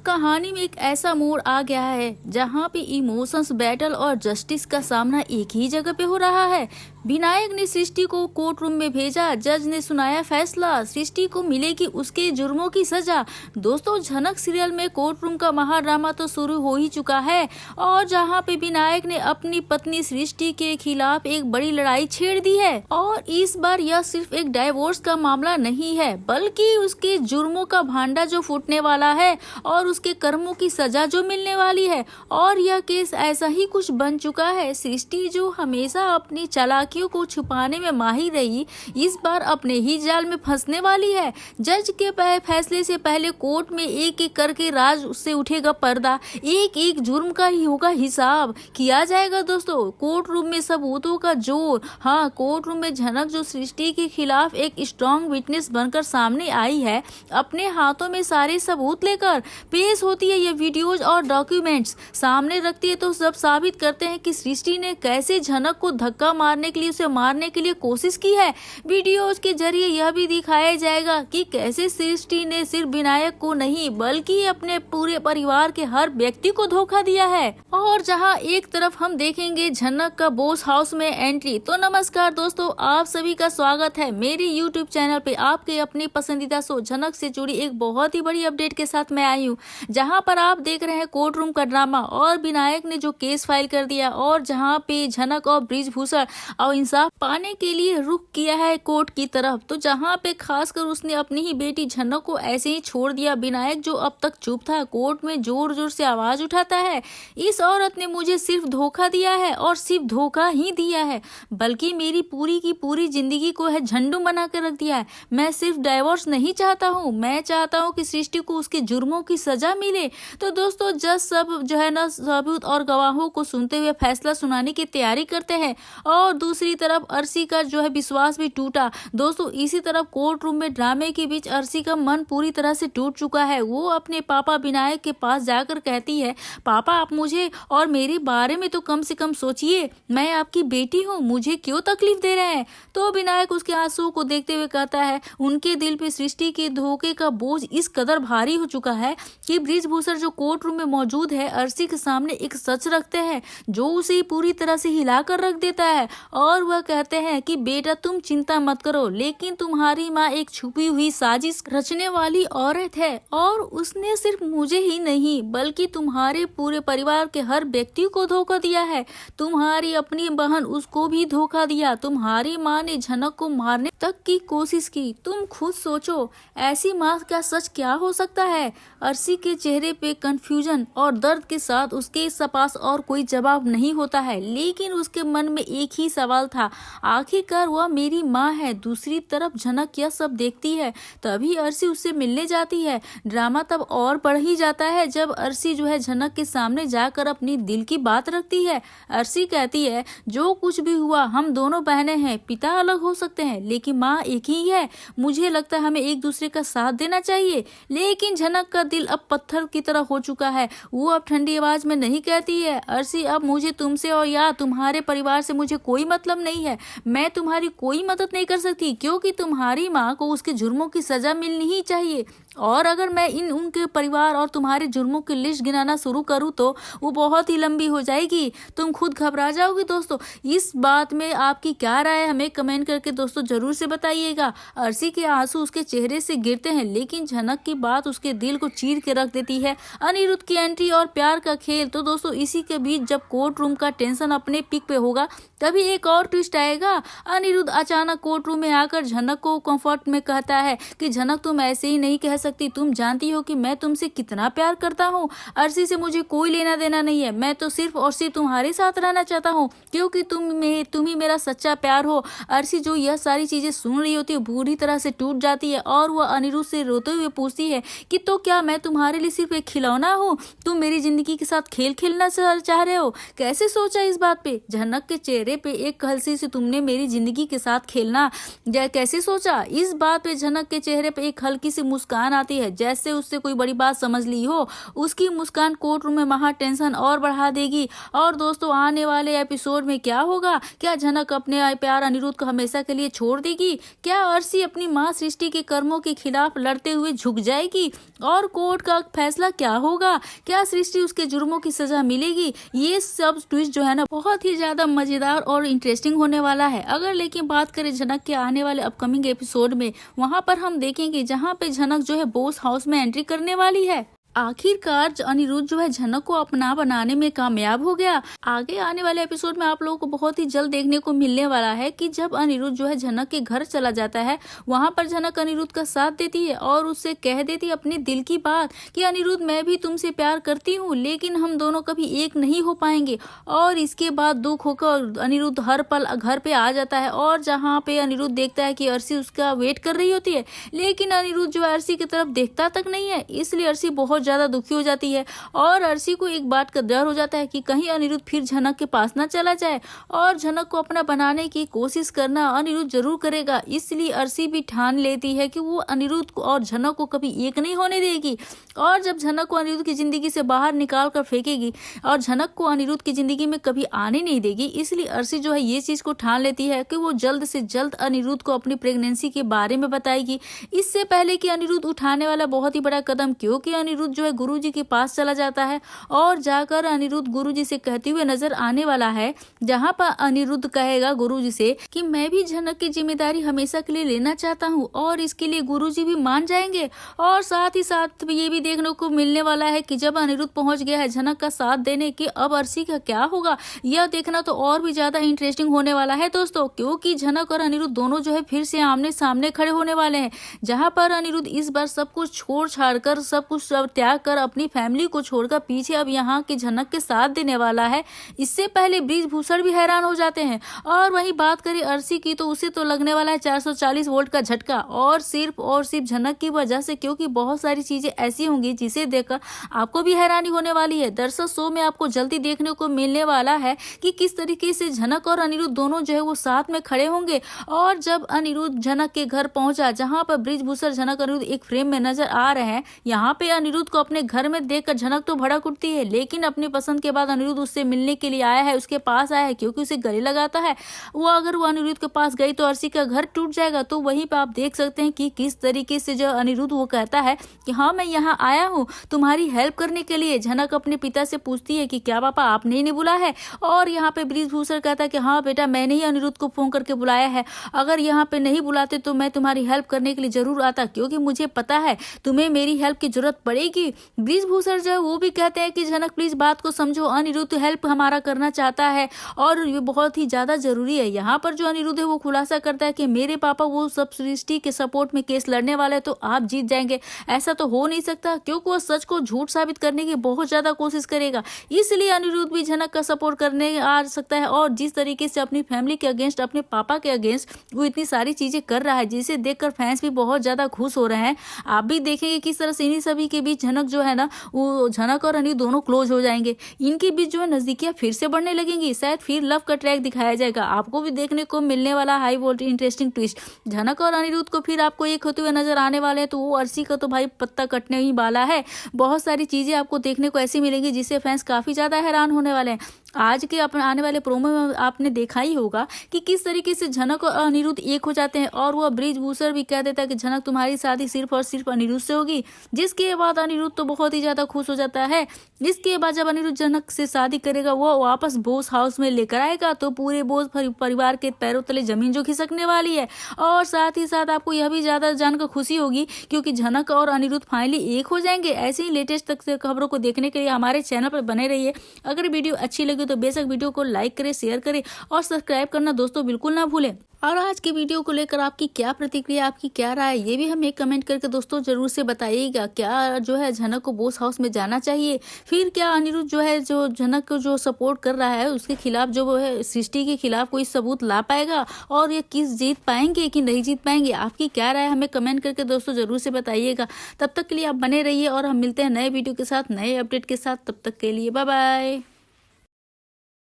कहानी में एक ऐसा मोड़ आ गया है जहाँ पे इमोशंस, बैटल और जस्टिस का सामना एक ही जगह पे हो रहा है। विनायक ने सृष्टि को कोर्ट रूम में भेजा, जज ने सुनाया फैसला, सृष्टि को मिलेगी उसके जुर्मों की सजा। दोस्तों, झनक सीरियल में कोर्ट रूम का महाड्रामा तो शुरू हो ही चुका है और जहाँ पे विनायक ने अपनी पत्नी सृष्टि के खिलाफ एक बड़ी लड़ाई छेड़ दी है। और इस बार यह सिर्फ एक डाइवोर्स का मामला नहीं है, बल्कि उसके जुर्मों का भांडा जो फूटने वाला है और उसके कर्मों की सजा जो मिलने वाली है। और यह केस ऐसा ही कुछ बन चुका है। सृष्टि जो हमेशा अपनी चालाकियों को छुपाने में माहिर रही, इस बार अपने ही जाल में फंसने वाली है। जज के फैसले से पहले कोर्ट में एक एक करके राज से उठेगा पर्दा, एक एक जुर्म का ही होगा हिसाब किया जाएगा। दोस्तों, कोर्ट रूम में सबूतों का जोर। हाँ, कोर्ट रूम में झनक जो सृष्टि के खिलाफ एक स्ट्रॉन्ग विटनेस बनकर सामने आई है, अपने हाथों में सारे सबूत लेकर पेश होती है। ये वीडियोज और डॉक्यूमेंट्स सामने रखती है तो सब साबित करते हैं कि सृष्टि ने कैसे झनक को धक्का मारने के लिए, उसे मारने के लिए कोशिश की है। वीडियोज के जरिए यह भी दिखाया जाएगा कि कैसे सृष्टि ने सिर्फ विनायक को नहीं बल्कि अपने पूरे परिवार के हर व्यक्ति को धोखा दिया है। और जहां एक तरफ हम देखेंगे झनक का बॉस हाउस में एंट्री। तो नमस्कार दोस्तों, आप सभी का स्वागत है मेरे यूट्यूब चैनल पे। आपके अपनी पसंदीदा शो झनक से जुड़ी एक बहुत ही बड़ी अपडेट के साथ मैं आई हूँ, जहां पर आप देख रहे हैं कोर्ट रूम का ड्रामा और विनायक ने जो केस फाइल कर दिया और जहां पे झनक और ब्रिजभूषण और इंसाफ पाने के लिए रुख किया है कोर्ट की तरफ। तो जहां पे खासकर उसने अपनी ही बेटी झनक को ऐसे ही छोड़ दिया। विनायक जो अब तक चुप था, कोर्ट में जोर जोर से आवाज उठाता है, इस औरत ने मुझे सिर्फ धोखा दिया है और सिर्फ धोखा ही दिया है, बल्कि मेरी पूरी की पूरी जिंदगी को है झंडू बना कर रख दिया है। मैं सिर्फ डाइवोर्स नहीं चाहता हूँ, मैं चाहता हूँ कि सृष्टि को उसके जुर्मों की सजा मिले। तो दोस्तों, जज सब जो है ना सबूत और गवाहों को सुनते हुए फैसला सुनाने की तैयारी करते हैं और दूसरी तरफ अर्शी का जो है विश्वास भी टूटा। दोस्तों, इसी तरफ कोर्ट रूम में ड्रामे के बीच अर्शी का मन पूरी तरह से टूट चुका है। वो अपने पापा विनायक के पास जाकर कहती है, पापा आप मुझे और मेरे बारे में तो कम से कम सोचिए, मैं आपकी बेटी हूँ, मुझे क्यों तकलीफ दे रहे हैं। तो विनायक उसके आंसुओं को देखते हुए कहता है, उनके दिल पे सृष्टि के धोखे का बोझ इस कदर भारी हो चुका है कि ब्रिजभूषण जो कोर्ट रूम में मौजूद है अर्शी के सामने एक सच रखते हैं जो उसे पूरी तरह से हिला कर रख देता है। और वह कहते हैं कि बेटा तुम चिंता मत करो, लेकिन तुम्हारी माँ एक छुपी हुई साजिश रचने वाली औरत है और उसने सिर्फ मुझे ही नहीं बल्कि तुम्हारे पूरे परिवार के हर व्यक्ति को धोखा दिया है। तुम्हारी अपनी बहन उसको भी धोखा दिया, तुम्हारी माँ ने झनक को मारने तक की कोशिश की। तुम खुद सोचो, ऐसी माँ का सच क्या हो सकता है। अर्शी के चेहरे पे कंफ्यूजन और दर्द के साथ उसके पास और कोई जवाब नहीं होता है, लेकिन उसके मन में एक ही सवाल था, आखिरकार वह मेरी माँ है। दूसरी तरफ झनक यह सब देखती है, तभी अर्शी उससे मिलने जाती है। ड्रामा तब और बढ़ ही जाता है जब अर्शी जो है झनक के सामने जाकर अपनी दिल की बात रखती है। अर्शी कहती है, जो कुछ भी हुआ हम दोनों बहनें हैं, पिता अलग हो सकते हैं लेकिन माँ एक ही है। मुझे लगता है हमें एक दूसरे का साथ देना चाहिए। लेकिन झनक का दिल अब पत्थर की तरह हो चुका है। वो अब ठंडी आवाज में नहीं कहती है, अर्शी अब मुझे तुमसे और या तुम्हारे परिवार से मुझे कोई मतलब नहीं है, मैं तुम्हारी कोई मदद नहीं कर सकती क्योंकि तुम्हारी माँ को उसके जुर्मों की सजा मिलनी ही चाहिए। और अगर मैं उनके परिवार और तुम्हारे जुर्मों की लिस्ट गिनाना शुरू करूं तो वो बहुत ही लंबी हो जाएगी, तुम खुद घबरा जाओगी। दोस्तों, इस बात में आपकी क्या राय है हमें कमेंट करके दोस्तों जरूर से बताइएगा। अर्शी के आंसू उसके चेहरे से गिरते हैं, लेकिन झनक की बात उसके दिल को चीर के रख देती है। अनिरुद्ध की एंट्री और प्यार का खेल। तो दोस्तों, इसी के बीच जब कोर्ट रूम का टेंशन अपने पीक पे होगा तभी एक और ट्विस्ट आएगा। अनिरुद्ध अचानक कोर्ट रूम में आकर झनक को कंफर्ट में कहता है कि झनक तुम ऐसे ही नहीं कह सकती, तुम जानती हो कि मैं तुमसे कितना प्यार करता हूँ। अर्शी से मुझे कोई लेना देना नहीं है, मैं तो सिर्फ और सिर्फ तुम्हारे साथ रहना चाहता हूँ क्योंकि तुम ही मेरा सच्चा प्यार हो। अर्शी जो यह सारी चीजें सुन रही होती है बुरी तरह से टूट जाती है और वह अनिरुद्ध से रोते हुए पूछती है कि तो क्या मैं तुम्हारे लिए सिर्फ एक खिलौना हूँ, तुम मेरी जिंदगी के साथ खेल खेलना चाह रहे हो। कैसे सोचा इस बात पे। झनक के चेहरे पे एक हंसी से तुमने मेरी जिंदगी के साथ खेलना कैसे सोचा। इस बात पे झनक के चेहरे पे एक हल्की सी मुस्कान बनाती है, जैसे उससे कोई बड़ी बात समझ ली हो। उसकी मुस्कान कोर्ट रूम में महा टेंशन और बढ़ा देगी। और दोस्तों, आने वाले एपिसोड में क्या होगा? क्या झनक अपने प्यार अनिरुद्ध को हमेशा के लिए छोड़ देगी? क्या अर्शी अपनी माँ सृष्टि के कर्मों के खिलाफ लड़ते हुए झुक जाएगी? और कोर्ट का फैसला क्या होगा? क्या सृष्टि उसके जुर्मों की सजा मिलेगी? ये सब ट्विस्ट जो है ना, बहुत ही ज्यादा मजेदार और इंटरेस्टिंग होने वाला है। अगर लेकिन बात करें झनक के आने वाले अपकमिंग एपिसोड में, वहां पर हम देखेंगे जहां पे झनक जो है बोस हाउस में एंट्री करने वाली है। आखिरकार अनिरुद्ध जो है झनक को अपना बनाने में कामयाब हो गया। आगे आने वाले एपिसोड में आप लोगों को बहुत ही जल्द देखने को मिलने वाला है कि जब अनिरुद्ध जो है झनक के घर चला जाता है, वहां पर झनक अनिरुद्ध का साथ देती है और उससे कह देती है अपने दिल की बात कि अनिरुद्ध, मैं भी तुमसे प्यार करती हूँ, लेकिन हम दोनों कभी एक नहीं हो पाएंगे। और इसके बाद दुख होकर अनिरुद्ध हर पल घर पे आ जाता है और जहाँ पे अनिरुद्ध देखता है कि अर्शी उसका वेट कर रही होती है, लेकिन अनिरुद्ध जो है अर्शी की तरफ देखता तक नहीं है। इसलिए अर्शी बहुत ज्यादा दुखी हो जाती है और अर्शी को एक बात का डर हो जाता है कि कहीं अनिरुद्ध फिर झनक के पास ना चला जाए और झनक को अपना बनाने की कोशिश करना अनिरुद्ध जरूर करेगा। इसलिए अर्शी भी ठान लेती है कि वो अनिरुद्ध को और झनक को कभी एक नहीं होने देगी। और जब झनक को अनिरुद्ध की जिंदगी से बाहर निकाल कर फेंकेगी और झनक को अनिरुद्ध की जिंदगी में कभी आने नहीं देगी, इसलिए अर्शी जो है ये चीज को ठान लेती है कि वो जल्द से जल्द अनिरुद्ध को अपनी प्रेगनेंसी के बारे में बताएगी, इससे पहले कि अनिरुद्ध उठाने वाला बहुत ही बड़ा कदम। क्योंकि अनिरुद्ध जो है गुरुजी के पास चला जाता है और जाकर अनिरुद्ध गुरुजी से कहते हुए नजर आने वाला है, जहां पर अनिरुद्ध कहेगा गुरुजी से कि मैं भी झनक की जिम्मेदारी हमेशा के लिए लेना चाहता हूं, और इसके लिए गुरुजी भी मान जाएंगे। और साथ ही साथ ये भी देखने को मिलने वाला है कि जब अनिरुद्ध पहुंच गया है झनक का साथ देने के, अब अर्शी का क्या होगा, यह देखना तो और भी ज्यादा इंटरेस्टिंग होने वाला है दोस्तों। क्योंकि झनक और अनिरुद्ध दोनों जो है फिर से आमने सामने खड़े होने वाले हैं, जहां पर अनिरुद्ध इस बार सब कुछ छोड़ छाड़ कर, सब कुछ त्याग कर, अपनी फैमिली को छोड़कर पीछे अब यहाँ के झनक के साथ देने वाला है। इससे पहले बृजभूषण भी हैरान हो जाते हैं। और वही बात करें अर्शी की, तो उसे तो लगने वाला है 440 वोल्ट का झटका, और सिर्फ झनक की वजह से, क्योंकि बहुत सारी चीजें ऐसी होंगी जिसे देखकर आपको भी हैरानी होने वाली है। दरअसल शो में आपको जल्दी देखने को मिलने वाला है कि किस तरीके से झनक और अनिरुद्ध दोनों जो है वो साथ में खड़े होंगे। और जब अनिरुद्ध झनक के घर पहुंचा, जहां पर बृजभूषण झनक अनिरुद्ध एक फ्रेम में नजर आ रहे हैं, यहाँ पे अनिरुद्ध को अपने घर में देखकर झनक तो भड़क उठती है, लेकिन अपनी पसंद के बाद अनिरुद्ध उससे मिलने के लिए आया है, उसके पास आया है क्योंकि उसे गले लगाता है। अगर वो अनिरुद्ध के पास गई तो अर्शी का घर टूट जाएगा। तो वहीं पे आप देख सकते हैं कि किस तरीके से जो अनिरुद्ध वो कहता है कि हाँ, मैं यहाँ आया हूँ तुम्हारी हेल्प करने के लिए। झनक अपने पिता से पूछती है कि क्या पापा आपने नहीं बुलाया है, और यहाँ पे बृजभूषण कहता है कि हाँ बेटा, मैंने ही अनिरुद्ध को फोन करके बुलाया है, अगर यहाँ पे नहीं बुलाते तो मैं तुम्हारी हेल्प करने के लिए जरूर आता, क्योंकि मुझे पता है तुम्हें मेरी हेल्प की जरूरत पड़ेगी। बृजभूषण जो है वो भी कहते हैं कि झनक प्लीज बात को समझो, अनिरुद्ध हेल्प हमारा करना चाहता है और ये बहुत ही ज्यादा जरूरी है। यहाँ पर जो अनिरुद्ध है वो खुलासा करता है कि मेरे पापा वो सब सृष्टि के सपोर्ट में केस लड़ने वाले हैं, तो आप जीत जाएंगे। ऐसा तो हो नहीं सकता, क्योंकि वो सच को झूठ साबित करने की बहुत ज्यादा कोशिश करेगा, इसलिए अनिरुद्ध भी झनक का सपोर्ट करने आ सकता है। और जिस तरीके से अपनी फैमिली के अगेंस्ट, अपने पापा के अगेंस्ट वो इतनी सारी चीजें कर रहा है, जिसे देखकर फैंस भी बहुत ज्यादा खुश हो रहे हैं। आप भी देखेंगे किस तरह से इन्हीं सभी के बीच झनक जो है ना, वो झनक और अनिरुद्ध दोनों क्लोज हो जाएंगे। इनके बीच जो है नजदीकियां फिर से बढ़ने लगेंगी, शायद फिर लव का ट्रैक दिखाया जाएगा। आपको भी देखने को मिलने वाला हाई वोल्टेज इंटरेस्टिंग ट्विस्ट। झनक और अनिरुद्ध को फिर आपको एक होते हुए नजर आने वाले हैं, तो वो अर्शी का तो भाई पत्ता कटने ही वाला है। बहुत सारी चीजें आपको देखने को ऐसी मिलेंगी जिससे फैंस काफी ज्यादा हैरान होने वाले हैं। आज के अपने आने वाले प्रोमो में आपने देखा ही होगा कि किस तरीके से झनक और अनिरुद्ध एक हो जाते हैं, और वो बृजभूषण भी कह देता है कि झनक तुम्हारी शादी सिर्फ और सिर्फ अनिरुद्ध से होगी, जिसके बाद अनिरुद्ध तो बहुत ही ज्यादा खुश हो जाता है। इसके बाद जब अनिरुद्ध झनक से शादी करेगा, वो वापस बोस हाउस में लेकर आएगा, तो पूरे बोस परिवार के पैरों तले जमीन जो खिसकने वाली है। और साथ ही साथ आपको यह भी ज्यादा जानकर खुशी होगी क्योंकि झनक और अनिरुद्ध फाइनली एक हो जाएंगे। ऐसे ही लेटेस्ट तक खबरों को देखने के लिए हमारे चैनल पर बने रहिए। अगर वीडियो अच्छी लगी तो बेशक वीडियो को लाइक करें, शेयर करें और सब्सक्राइब करना दोस्तों बिल्कुल ना भूलें। और आज की वीडियो को लेकर आपकी क्या प्रतिक्रिया, आपकी क्या राय, ये भी हमें कमेंट करके दोस्तों जरूर से बताइएगा। क्या जो है झनक को बोस हाउस में जाना चाहिए, फिर क्या अनिरुद्ध जो है जो झनक को जो सपोर्ट कर रहा है उसके खिलाफ जो वो है सृष्टि के खिलाफ कोई सबूत ला पाएगा, और ये किस जीत पाएंगे कि नहीं जीत पाएंगे, आपकी क्या राय हमें कमेंट करके दोस्तों जरूर से बताइएगा। तब तक के लिए आप बने रहिए और हम मिलते हैं नए वीडियो के साथ, नए अपडेट के साथ। तब तक के लिए बाय बाय।